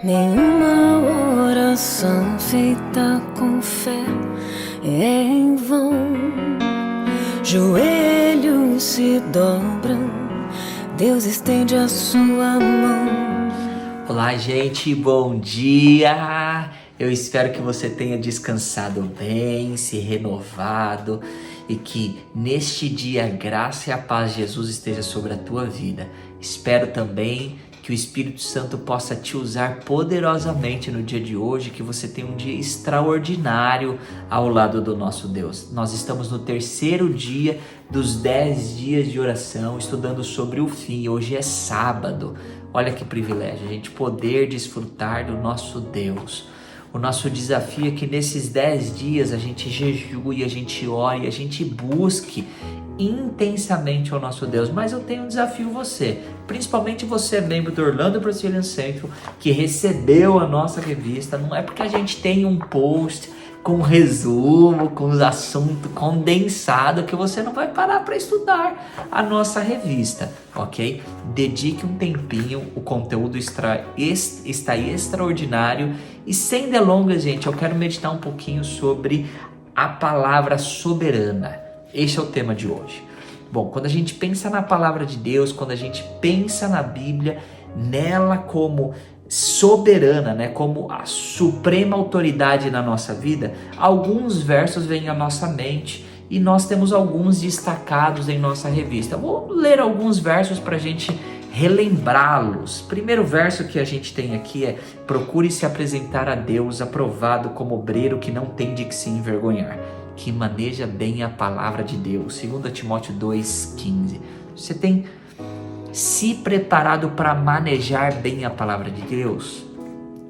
Nenhuma oração feita com fé é em vão. Joelhos se dobram, Deus estende a sua mão. Olá, gente, bom dia! Eu espero que você tenha descansado bem, se renovado e que neste dia a graça e a paz de Jesus esteja sobre a tua vida. Espero também que o Espírito Santo possa te usar poderosamente no dia de hoje, que você tenha um dia extraordinário ao lado do nosso Deus. Nós estamos no terceiro dia dos 10 dias de oração, estudando sobre o fim. Hoje é sábado. Olha que privilégio, a gente poder desfrutar do nosso Deus. O nosso desafio é que nesses 10 dias a gente jejue, a gente ore, a gente busque intensamente o nosso Deus. Mas eu tenho um desafio você, principalmente você, membro do Orlando Brazilian Centro, que recebeu a nossa revista. Não é porque a gente tem um post com resumo, com os assuntos condensados, que você não vai parar para estudar a nossa revista, ok? Dedique um tempinho, o conteúdo está extraordinário. E sem delongas, gente, eu quero meditar um pouquinho sobre a palavra soberana. Este é o tema de hoje. Bom, quando a gente pensa na palavra de Deus, quando a gente pensa na Bíblia, nela como soberana, né, como a suprema autoridade na nossa vida, alguns versos vêm à nossa mente e nós temos alguns destacados em nossa revista. Vou ler alguns versos para a gente relembrá-los. Primeiro verso que a gente tem aqui é: procure se apresentar a Deus aprovado como obreiro que não tem de que se envergonhar, que maneja bem a palavra de Deus. 2 Timóteo 2,15. Você tem se preparado para manejar bem a palavra de Deus?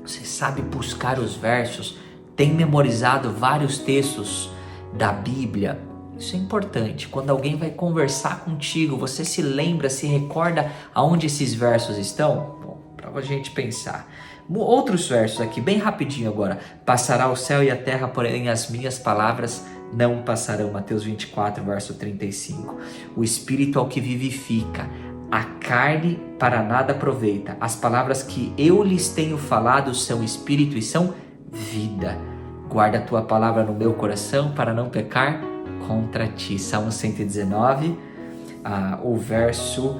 Você sabe buscar os versos? Tem memorizado vários textos da Bíblia? Isso é importante. Quando alguém vai conversar contigo, você se lembra, se recorda aonde esses versos estão? Bom, para a gente pensar. Outros versos aqui, bem rapidinho agora. Passará o céu e a terra, porém as minhas palavras não passarão. Mateus 24, verso 35. O Espírito é o que vivifica, a carne para nada aproveita. As palavras que eu lhes tenho falado são Espírito e são vida. Guarda a tua palavra no meu coração para não pecar contra ti. Salmo 119, o verso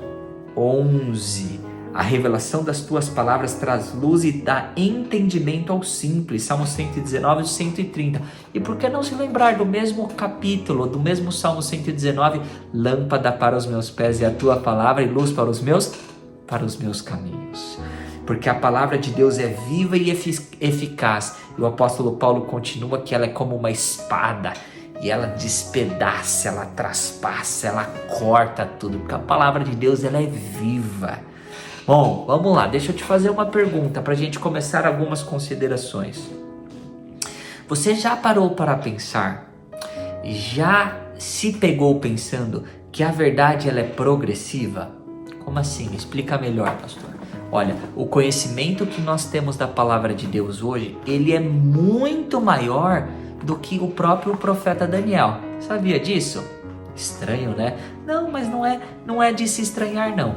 11. A revelação das tuas palavras traz luz e dá entendimento ao simples. Salmo 119 e 130. E por que não se lembrar do mesmo capítulo, do mesmo Salmo 119? Lâmpada para os meus pés é a tua palavra e luz para os meus caminhos. Porque a palavra de Deus é viva e eficaz. E o apóstolo Paulo continua que ela é como uma espada. E ela despedaça, ela traspassa, ela corta tudo. Porque a palavra de Deus ela é viva. Bom, vamos lá, deixa eu te fazer uma pergunta para a gente começar algumas considerações. Você já parou para pensar, já se pegou pensando que a verdade ela é progressiva? Como assim? Explica melhor, pastor. Olha, o conhecimento que nós temos da palavra de Deus hoje, ele é muito maior do que o próprio profeta Daniel. Sabia disso? Estranho, né? Não, mas não é de se estranhar, não.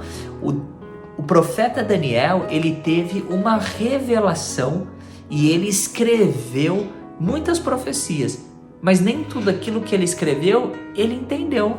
O profeta Daniel, ele teve uma revelação e ele escreveu muitas profecias, mas nem tudo aquilo que ele escreveu, ele entendeu.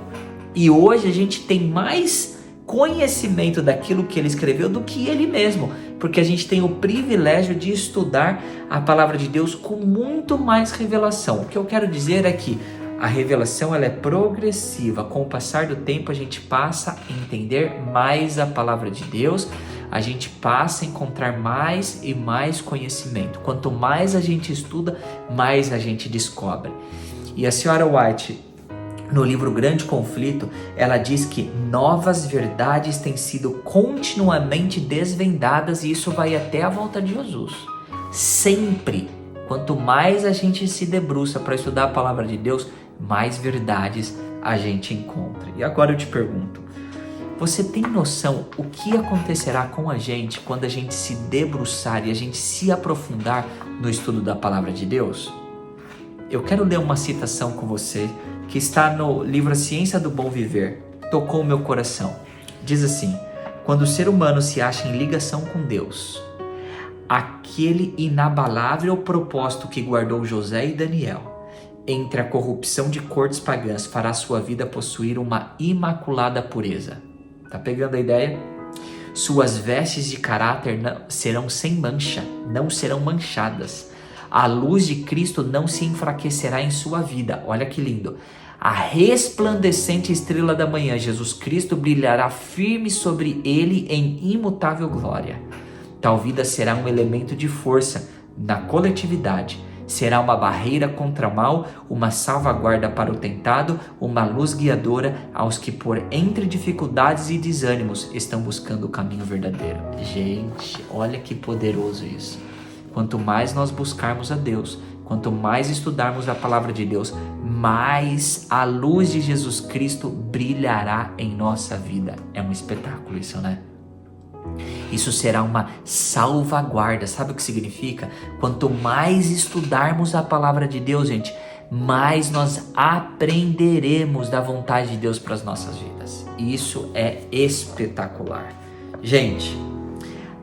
E hoje a gente tem mais conhecimento daquilo que ele escreveu do que ele mesmo, porque a gente tem o privilégio de estudar a palavra de Deus com muito mais revelação. O que eu quero dizer é que a revelação ela é progressiva. Com o passar do tempo a gente passa a entender mais a palavra de Deus, a gente passa a encontrar mais e mais conhecimento. Quanto mais a gente estuda, mais a gente descobre. E a senhora White, no livro Grande Conflito, ela diz que novas verdades têm sido continuamente desvendadas e isso vai até a volta de Jesus. Sempre, quanto mais a gente se debruça para estudar a palavra de Deus, mais verdades a gente encontra. E agora eu te pergunto, você tem noção o que acontecerá com a gente quando a gente se debruçar e a gente se aprofundar no estudo da palavra de Deus? Eu quero ler uma citação com você que está no livro A Ciência do Bom Viver. Tocou o meu coração. Diz assim: quando o ser humano se acha em ligação com Deus, aquele inabalável propósito que guardou José e Daniel entre a corrupção de cortes pagãs fará sua vida possuir uma imaculada pureza. Tá pegando a ideia? Suas vestes de caráter serão sem mancha, não serão manchadas. A luz de Cristo não se enfraquecerá em sua vida. Olha que lindo. A resplandecente estrela da manhã, Jesus Cristo, brilhará firme sobre ele em imutável glória. Tal vida será um elemento de força na coletividade. Será uma barreira contra o mal, uma salvaguarda para o tentado, uma luz guiadora aos que por entre dificuldades e desânimos estão buscando o caminho verdadeiro. Gente, olha que poderoso isso. Quanto mais nós buscarmos a Deus, quanto mais estudarmos a palavra de Deus, mais a luz de Jesus Cristo brilhará em nossa vida. É um espetáculo isso, né? Isso será uma salvaguarda. Sabe o que significa? Quanto mais estudarmos a palavra de Deus, gente, mais nós aprenderemos da vontade de Deus para as nossas vidas. Isso é espetacular. Gente,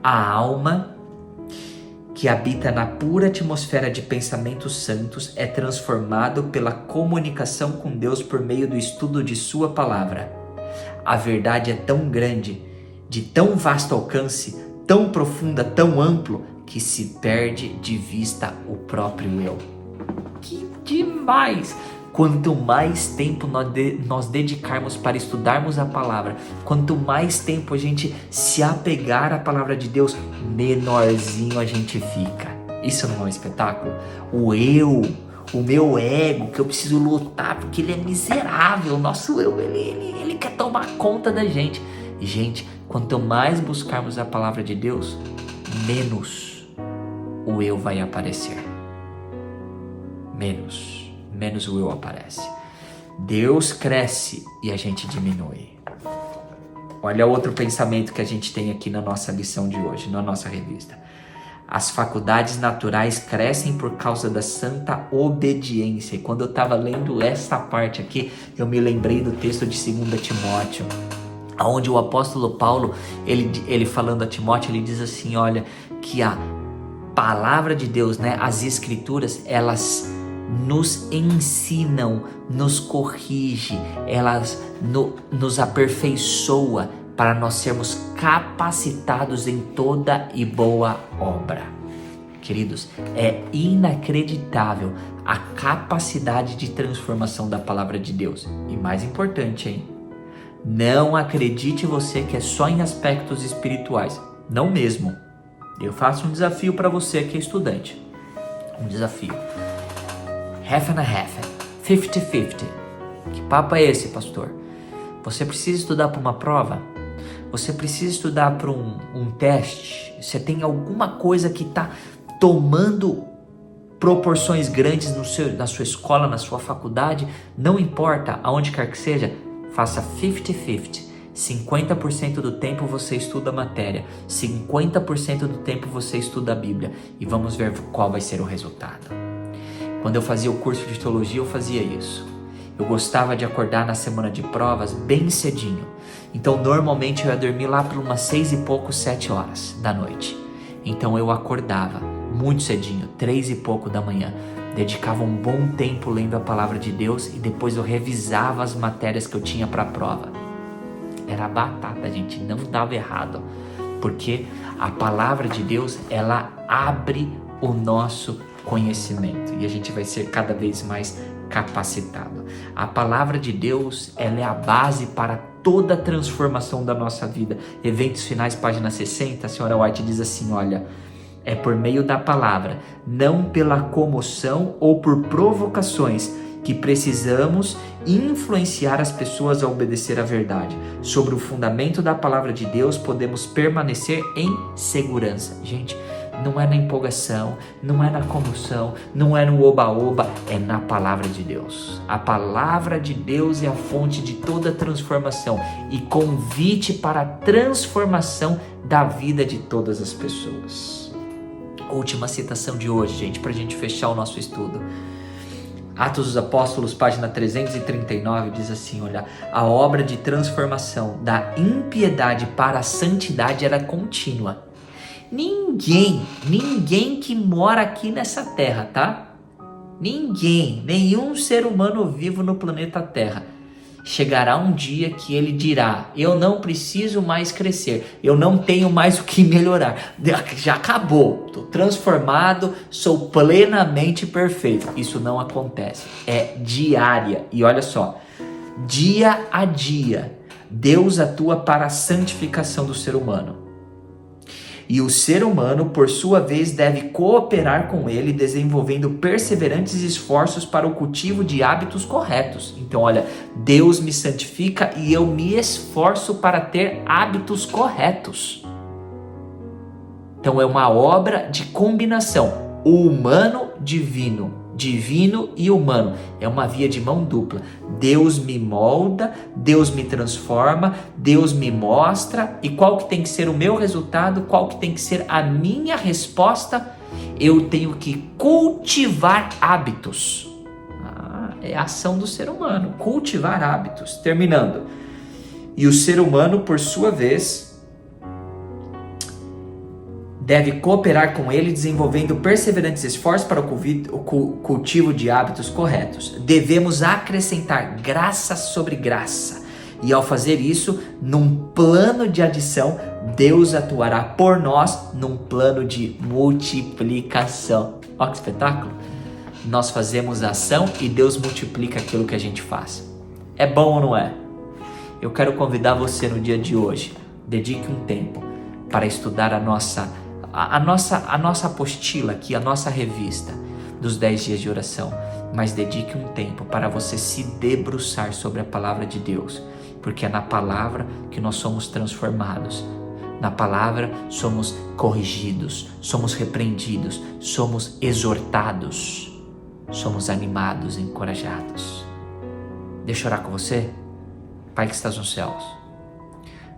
a alma que habita na pura atmosfera de pensamentos santos é transformado pela comunicação com Deus por meio do estudo de sua palavra. A verdade é tão grande, de tão vasto alcance, tão profunda, tão amplo, que se perde de vista o próprio eu. Que demais! Quanto mais tempo nós dedicarmos para estudarmos a palavra, quanto mais tempo a gente se apegar à palavra de Deus, menorzinho a gente fica. Isso não é um espetáculo? O eu, o meu ego, que eu preciso lutar porque ele é miserável, o nosso eu, ele quer tomar conta da gente. Gente, quanto mais buscarmos a palavra de Deus, menos o eu vai aparecer. Menos o eu aparece. Deus cresce e a gente diminui. Olha outro pensamento que a gente tem aqui na nossa lição de hoje, na nossa revista. As faculdades naturais crescem por causa da santa obediência. E quando eu estava lendo essa parte aqui, eu me lembrei do texto de 2 Timóteo, onde o apóstolo Paulo, ele falando a Timóteo, ele diz assim, olha, que a palavra de Deus, né, as escrituras, elas nos ensinam, nos corrige, elas nos aperfeiçoa para nós sermos capacitados em toda e boa obra. Queridos, é inacreditável a capacidade de transformação da palavra de Deus. E mais importante, hein? Não acredite você que é só em aspectos espirituais. Não mesmo. Eu faço um desafio para você que é estudante. Um desafio. Half and half. 50-50. Que papo é esse, pastor? Você precisa estudar para uma prova? Você precisa estudar para um teste? Você tem alguma coisa que está tomando proporções grandes na sua escola, na sua faculdade? Não importa, aonde quer que seja, faça 50-50. 50% do tempo você estuda a matéria, 50% do tempo você estuda a Bíblia, e vamos ver qual vai ser o resultado. Quando eu fazia o curso de teologia, eu fazia isso. Eu gostava de acordar na semana de provas bem cedinho. Então, normalmente eu ia dormir lá por umas 6 e pouco, 7 horas da noite. Então eu acordava muito cedinho, 3 e pouco da manhã. Dedicava um bom tempo lendo a palavra de Deus e depois eu revisava as matérias que eu tinha para a prova. Era batata, gente, não dava errado. Porque a palavra de Deus, ela abre o nosso conhecimento e a gente vai ser cada vez mais capacitado. A palavra de Deus, ela é a base para toda a transformação da nossa vida. Eventos Finais, página 60, a senhora White diz assim, olha, é por meio da palavra, não pela comoção ou por provocações, que precisamos influenciar as pessoas a obedecer à verdade. Sobre o fundamento da palavra de Deus, podemos permanecer em segurança. Gente, não é na empolgação, não é na comoção, não é no oba-oba, é na palavra de Deus. A palavra de Deus é a fonte de toda transformação e convite para a transformação da vida de todas as pessoas. Última citação de hoje, gente, para a gente fechar o nosso estudo. Atos dos Apóstolos, página 339, diz assim, olha, a obra de transformação da impiedade para a santidade era contínua. Ninguém ninguém que mora aqui nessa terra, tá? Ninguém, nenhum ser humano vivo no planeta Terra. Chegará um dia que ele dirá: eu não preciso mais crescer, eu não tenho mais o que melhorar, já acabou, estou transformado, sou plenamente perfeito. Isso não acontece, é diária. E olha só, dia a dia, Deus atua para a santificação do ser humano. E o ser humano, por sua vez, deve cooperar com ele, desenvolvendo perseverantes esforços para o cultivo de hábitos corretos. Então, olha, Deus me santifica e eu me esforço para ter hábitos corretos. Então, é uma obra de combinação, o humano divino. Divino e humano, é uma via de mão dupla. Deus me molda, Deus me transforma, Deus me mostra. E qual que tem que ser o meu resultado? Qual que tem que ser a minha resposta? Eu tenho que cultivar hábitos. É a ação do ser humano, cultivar hábitos. Terminando. E o ser humano, por sua vez, deve cooperar com ele, desenvolvendo perseverantes esforços para o cultivo de hábitos corretos. Devemos acrescentar graça sobre graça. E ao fazer isso, num plano de adição, Deus atuará por nós num plano de multiplicação. Olha que espetáculo! Nós fazemos a ação e Deus multiplica aquilo que a gente faz. É bom ou não é? Eu quero convidar você no dia de hoje. Dedique um tempo para estudar a nossa apostila aqui, a nossa revista dos 10 dias de oração, mas dedique um tempo para você se debruçar sobre a palavra de Deus, porque é na palavra que nós somos transformados, na palavra somos corrigidos, somos repreendidos, somos exortados, somos animados, encorajados. Deixa eu orar com você. Pai que estás nos céus,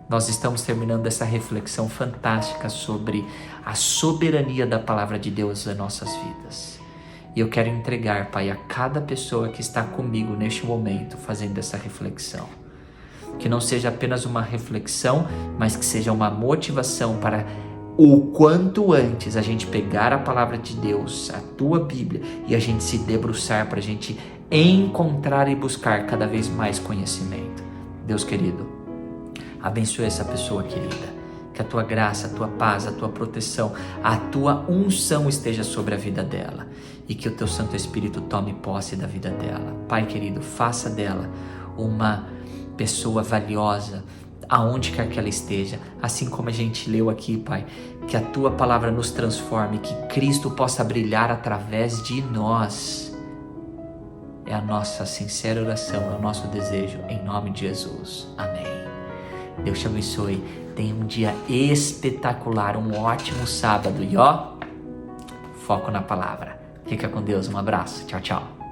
nós estamos terminando essa reflexão fantástica sobre a soberania da palavra de Deus em nossas vidas. E eu quero entregar, Pai, a cada pessoa que está comigo neste momento fazendo essa reflexão. Que não seja apenas uma reflexão, mas que seja uma motivação para o quanto antes a gente pegar a palavra de Deus, a tua Bíblia, e a gente se debruçar para a gente encontrar e buscar cada vez mais conhecimento. Deus querido, abençoe essa pessoa querida, que a tua graça, a tua paz, a tua proteção, a tua unção esteja sobre a vida dela e que o teu Santo Espírito tome posse da vida dela. Pai querido, faça dela uma pessoa valiosa aonde quer que ela esteja, assim como a gente leu aqui, Pai, que a tua palavra nos transforme, que Cristo possa brilhar através de nós. É a nossa sincera oração, é o nosso desejo, em nome de Jesus. Amém. Deus te abençoe, tenha um dia espetacular, um ótimo sábado e foco na palavra. Fica com Deus, um abraço, tchau, tchau.